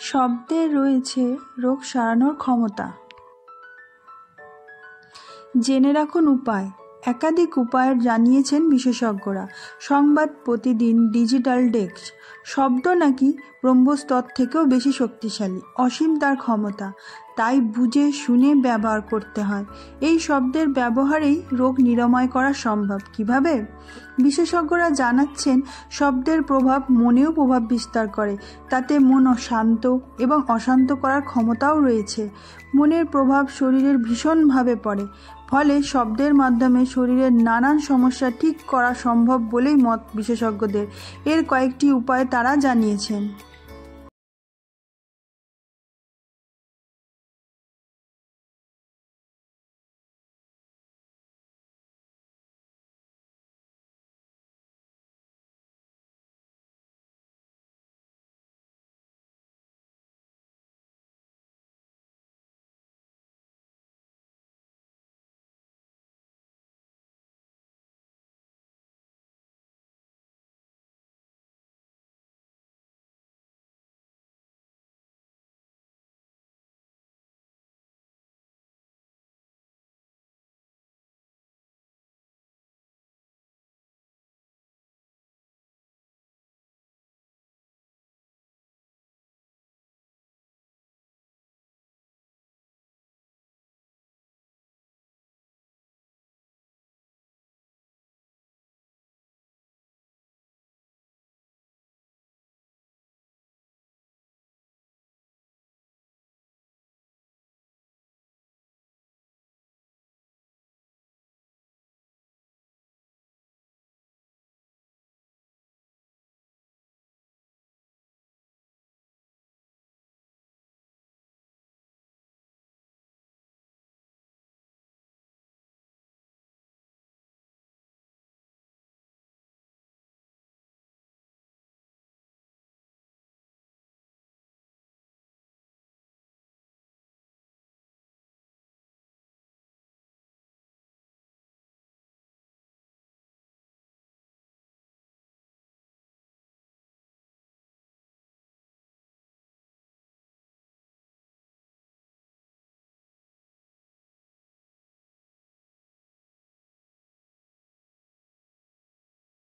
শব্দের রয়েছে রোগ সারানোর ক্ষমতা। জেনে রাখুন উপায়। একাধিক উপায় জানিয়েছেন বিশেষজ্ঞরা। সংবাদ প্রতিদিন ডিজিটাল ডেস্ক। শব্দ নাকি ব্রহ্মস্তর থেকেও বেশি শক্তিশালী, অসীম তার ক্ষমতা, তাই বুঝে শুনে ব্যবহার করতে হয়। এই শব্দের ব্যবহারেই রোগ নিরাময় করা সম্ভব। কিভাবে? বিশেষজ্ঞরা জানাচ্ছেন শব্দের প্রভাব মনেও প্রভাব বিস্তার করে, তাতে মন শান্ত এবং অশান্ত করার ক্ষমতাও রয়েছে। মনের প্রভাব শরীরের ভীষণভাবে পড়ে, ফলে শব্দের মাধ্যমে শরীরের নানান সমস্যা ঠিক করা সম্ভব বলেই মত বিশেষজ্ঞদের। এর কয়েকটি উপায় তারা জানিয়েছেন।